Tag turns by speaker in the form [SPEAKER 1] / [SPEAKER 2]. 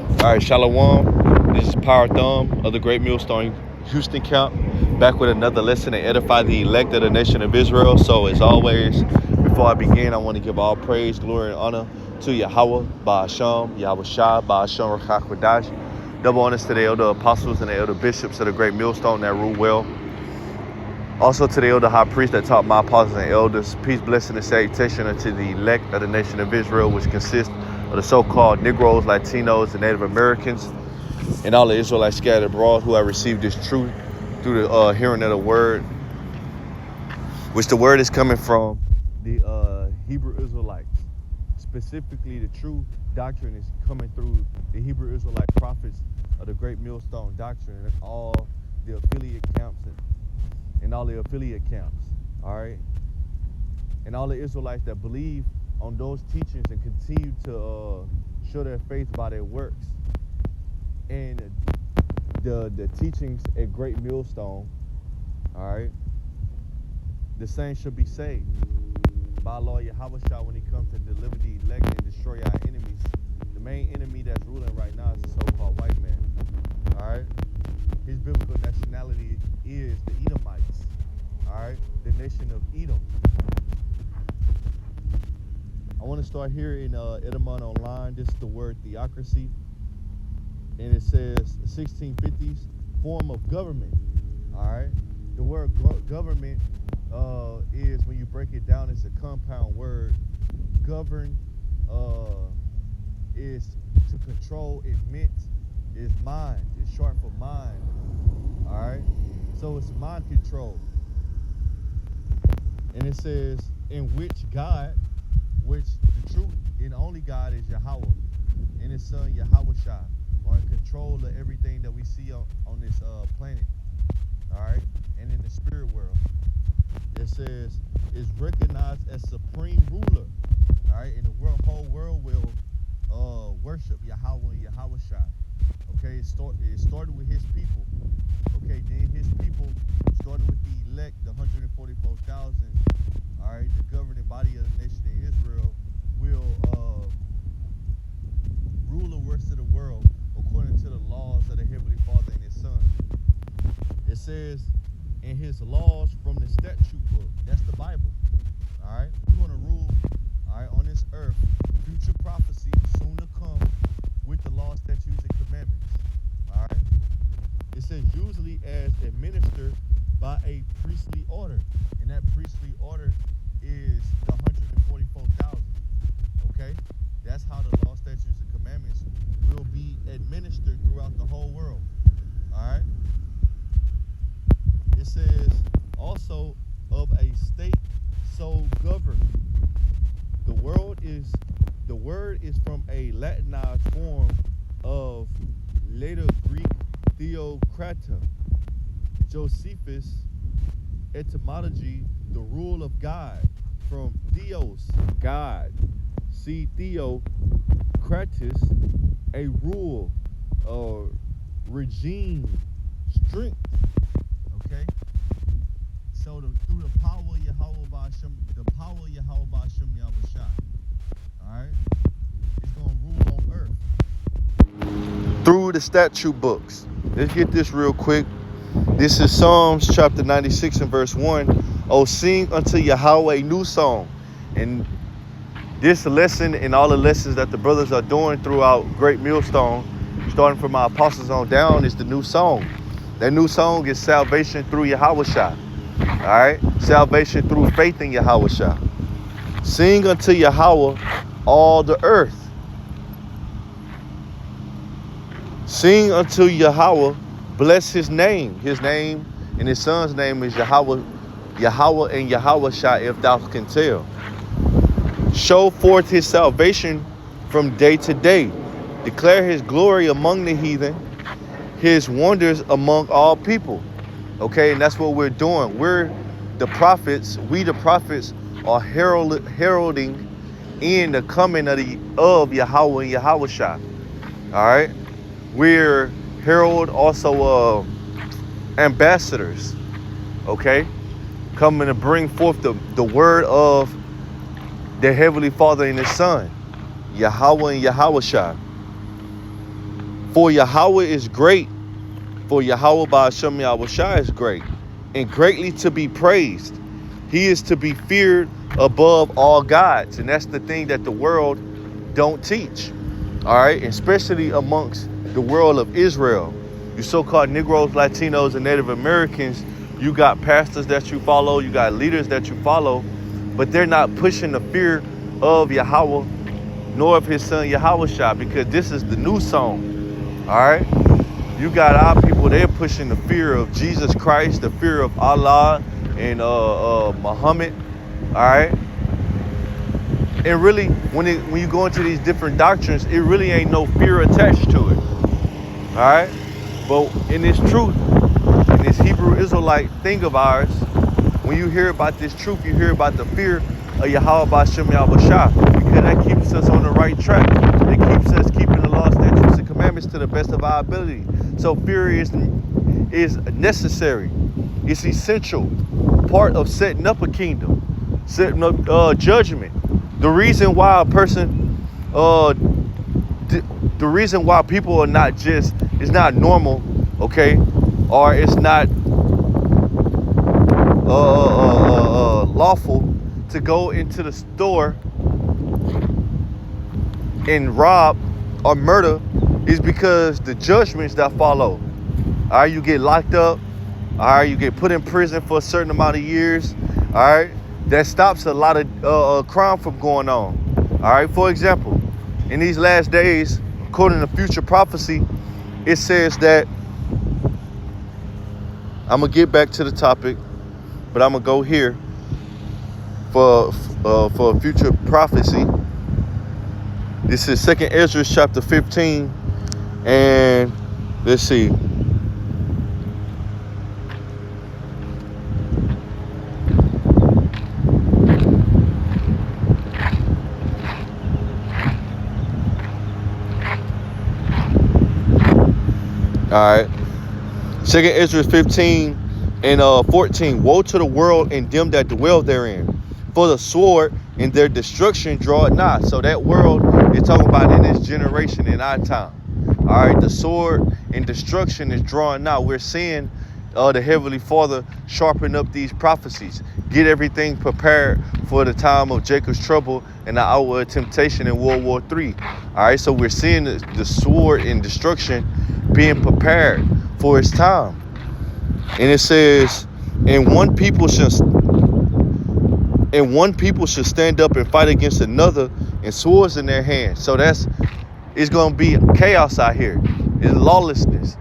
[SPEAKER 1] All right, Shalom. This is Power Thumb of the Great Millstone Houston Camp, back with another lesson to edify the elect of the nation of Israel. So, as always, before I begin, I want to give all praise, glory, and honor to Yahweh, Ba'asham, Yahweh Shah, Ba'asham, Rakach Kodash. Double honors to the elder apostles and the elder bishops of the Great Millstone that rule well. Also to the elder high priest that taught my apostles and elders. Peace, blessing, and salutation unto the elect of the nation of Israel, which consists of the so-called Negroes, Latinos, and Native Americans, and all the Israelites scattered abroad who have received this truth through the hearing of the word, which the word is coming from the Hebrew Israelites. Specifically, the true doctrine is coming through the Hebrew Israelite prophets of the Great Millstone doctrine and all the affiliate camps and all the affiliate camps, all right? And all the Israelites that believe on those teachings and continue to show their faith by their works. And the teachings at Great Millstone, all right, the saints should be saved by Lord Yahweh Shah when he comes to deliver the elect and destroy our enemies. The main enemy that's ruling right now is the so-called white man, all right? His biblical nationality is the Edomites, all right, the nation of Edom. I want to start here in Edom Online. This is the word Theocracy, and it says 1650s form of government, all right? The word government is, when you break it down, it's a compound word. Govern is to control, it meant, is mind, it's short for mind, all right? So it's mind control. And it says, in which God, which the true and only God is Yahweh, and his son Yahweh Shah, are in control of everything that we see on this planet, all right? And in the spirit world, it says, is recognized as supreme ruler, all right? And the whole world will worship Yahweh and Yahweh Shah. Okay, it started with his people. Okay, then his people, starting with the elect, the 144,000, all right, the governing body of the nation of Israel, will rule the rest of the world according to the laws of the Heavenly Father and his Son. It says, in his laws from the statute book, that's the Bible, all right? We're going to rule, all right, on this earth, future prophecy soon to come with the law, statutes, and commandments, all right? It says usually as administered by a priestly order, and that priestly order is the 144,000, okay? That's how the law, statutes, and commandments will be administered throughout the whole world, all right? It says also of a state so governed. The word is from a Latinized form of later Greek Theocracy. Josephus, etymology, the rule of God, from Theos, God. See, Theocratus, a rule, regime, strength. Okay? So through the power of Yahweh Ba'asham, Yahweh Shah, alright? It's going to rule on earth through the statute books. Let's get this real quick. This is Psalms chapter 96 and verse 1. Oh, sing unto Yahweh a new song. And this lesson and all the lessons that the brothers are doing throughout Great Millstone, starting from my apostles on down, is the new song. That new song is salvation through Yahweh Shah. All right? Salvation through faith in Yahweh Shah. Sing unto Yahweh all the earth. Sing unto Yahweh, bless his name. His name and his son's name is Yahweh and Yahweh Shah, if thou can tell. Show forth his salvation from day to day. Declare his glory among the heathen, his wonders among all people. Okay, and that's what we're doing. We the prophets are heralding in the coming of Yahweh and Yahweh Shah. All right, we're herald also ambassadors. Okay, coming to bring forth the word of the Heavenly Father and his Son, Yahweh and Yahweh Shah. For Yahweh is great. For Yahweh Ba'ashem Yahushua is great and greatly to be praised. He is to be feared above all gods. And that's the thing that the world don't teach. All right. Especially amongst the world of Israel. You so-called Negroes, Latinos, and Native Americans, you got pastors that you follow, you got leaders that you follow, but they're not pushing the fear of Yahweh nor of his son Yahushua, because this is the new song. All right. You got our people, they're pushing the fear of Jesus Christ, the fear of Allah and Muhammad. All right. And really, when you go into these different doctrines, it really ain't no fear attached to it. All right. But in this truth, in this Hebrew Israelite thing of ours, when you hear about this truth, you hear about the fear of Yahweh Ba'ashem Yahushua, because that keeps us on the right track. It keeps us keeping the law, statutes, and commandments to the best of our ability. So fear is necessary. It's essential. Part of setting up a kingdom, setting up judgment. The reason why a person, the reason why people are not just, it's not normal, okay, or it's not lawful to go into the store and rob or murder, is because the judgments that follow. All right, you get locked up. All right, you get put in prison for a certain amount of years. All right, that stops a lot of crime from going on. All right, for example, in these last days, according to future prophecy, it says that, I'm gonna get back to the topic, but I'm gonna go here for future prophecy. This is 2nd Ezra chapter 15, and let's see. All right. 2nd Ezra 15 and 14. Woe to the world and them that dwell therein. For the sword and their destruction draw nigh. So that world is talking about in this generation, in our time. All right. The sword and destruction is drawing nigh. We're seeing the Heavenly Father sharpen up these prophecies. Get everything prepared for the time of Jacob's trouble and the hour of temptation in World War III. All right. So we're seeing the sword and destruction being prepared for its time. And it says, and one people should stand up and fight against another, and swords in their hands. So it's going to be chaos out here. It's lawlessness.